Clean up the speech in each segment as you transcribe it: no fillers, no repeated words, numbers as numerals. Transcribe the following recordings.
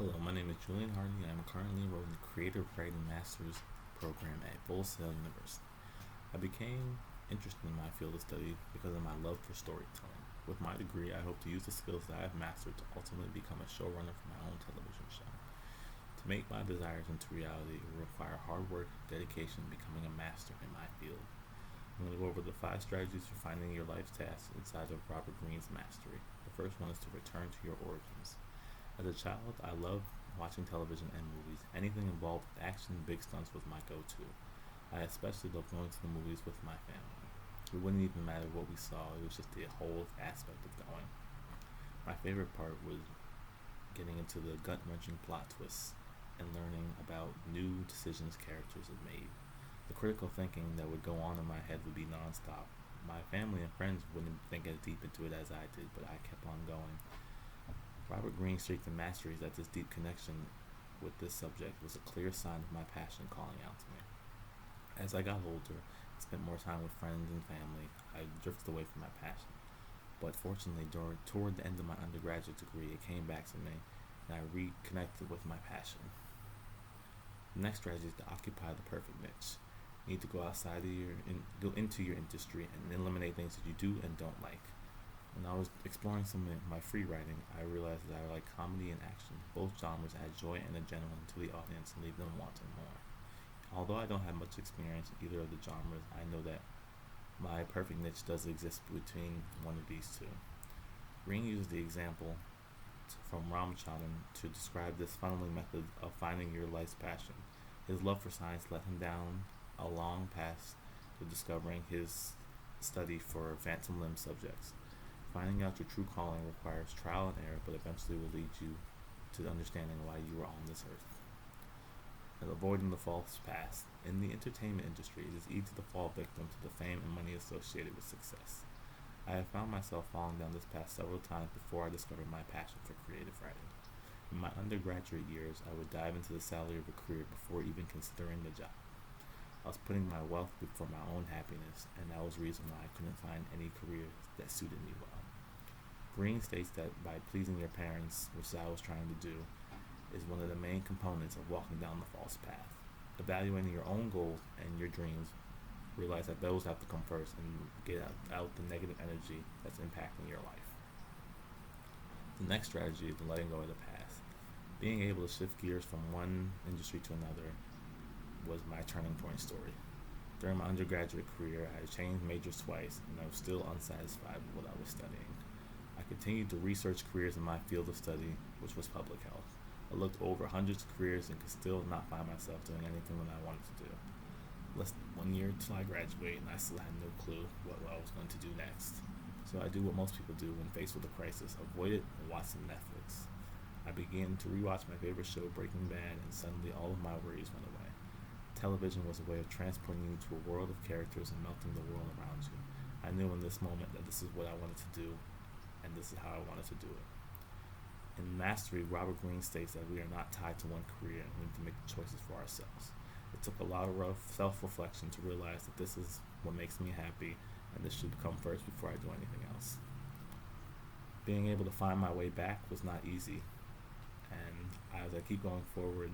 Hello, my name is Julian Hardy, and I'm currently enrolled in the Creative Writing Master's program at Full Sail University. I became interested in my field of study because of my love for storytelling. With my degree, I hope to use the skills that I have mastered to ultimately become a showrunner for my own television show. To make my desires into reality, it will require hard work, dedication, and becoming a master in my field. I'm going to go over the 5 strategies for finding your life's tasks inside of Robert Greene's Mastery. The first one is to return to your origins. As a child, I loved watching television and movies. Anything involved with action and big stunts was my go-to. I especially loved going to the movies with my family. It wouldn't even matter what we saw, it was just the whole aspect of going. My favorite part was getting into the gut-wrenching plot twists and learning about new decisions characters had made. The critical thinking that would go on in my head would be nonstop. My family and friends wouldn't think as deep into it as I did, but I kept on going. Robert Greene's strength and mastery is that this deep connection with this subject was a clear sign of my passion calling out to me. As I got older and spent more time with friends and family, I drifted away from my passion. But fortunately, toward the end of my undergraduate degree, it came back to me, and I reconnected with my passion. The next strategy is to occupy the perfect niche. You need to go into your industry and eliminate things that you do and don't like. When I was exploring some of my free writing, I realized that I like comedy and action. Both genres add joy and adrenaline to the audience and leave them wanting more. Although I don't have much experience in either of the genres, I know that my perfect niche does exist between one of these two. Greene uses the example from Ramachandran to describe this funneling method of finding your life's passion. His love for science led him down a long path to discovering his study for phantom limb subjects. Finding out your true calling requires trial and error, but eventually will lead you to understanding why you are on this earth. And avoiding the false path. In the entertainment industry, it is easy to fall victim to the fame and money associated with success. I have found myself falling down this path several times before I discovered my passion for creative writing. In my undergraduate years, I would dive into the salary of a career before even considering the job. I was putting my wealth before my own happiness, and that was the reason why I couldn't find any career that suited me well. Greene states that by pleasing your parents, which I was trying to do, is one of the main components of walking down the false path. Evaluating your own goals and your dreams, realize that those have to come first and get out the negative energy that's impacting your life. The next strategy is letting go of the past. Being able to shift gears from one industry to another was my turning point story. During my undergraduate career, I changed majors twice, and I was still unsatisfied with what I was studying. I continued to research careers in my field of study, which was public health. I looked over hundreds of careers and could still not find myself doing anything that I wanted to do. Less than 1 year till I graduate, and I still had no clue what I was going to do next. So I do what most people do when faced with a crisis: avoid it and watch some Netflix. I began to rewatch my favorite show, Breaking Bad, and suddenly all of my worries went away. Television was a way of transporting you to a world of characters and melting the world around you. I knew in this moment that this is what I wanted to do, and this is how I wanted to do it. In Mastery, Robert Greene states that we are not tied to one career and we need to make choices for ourselves. It took a lot of rough self-reflection to realize that this is what makes me happy and this should come first before I do anything else. Being able to find my way back was not easy, and as I keep going forward,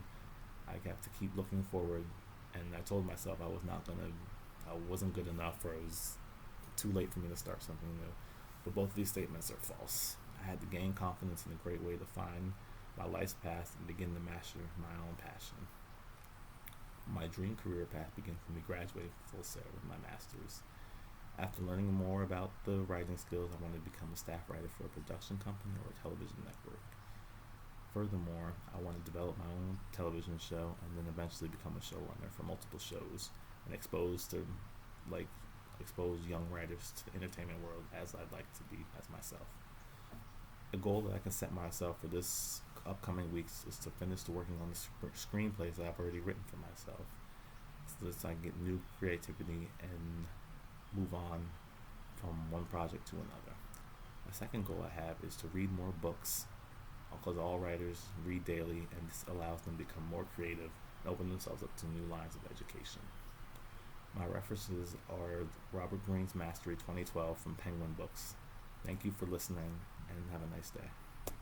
I have to keep looking forward, and I told myself I wasn't good enough, or it was too late for me to start something new. But both of these statements are false. I had to gain confidence in a great way to find my life's path and begin to master my own passion. My dream career path began for me graduating from Full Sail with my master's. After learning more about the writing skills, I wanted to become a staff writer for a production company or a television network. Furthermore, I want to develop my own television show and then eventually become a showrunner for multiple shows and expose young writers to the entertainment world as I'd like to be as myself. A goal that I can set myself for this upcoming weeks is to finish working on the screenplays that I've already written for myself, so that I can get new creativity and move on from one project to another. A second goal I have is to read more books, because all writers read daily and this allows them to become more creative and open themselves up to new lines of education. My references are Robert Greene's Mastery 2012 from Penguin Books. Thank you for listening and have a nice day.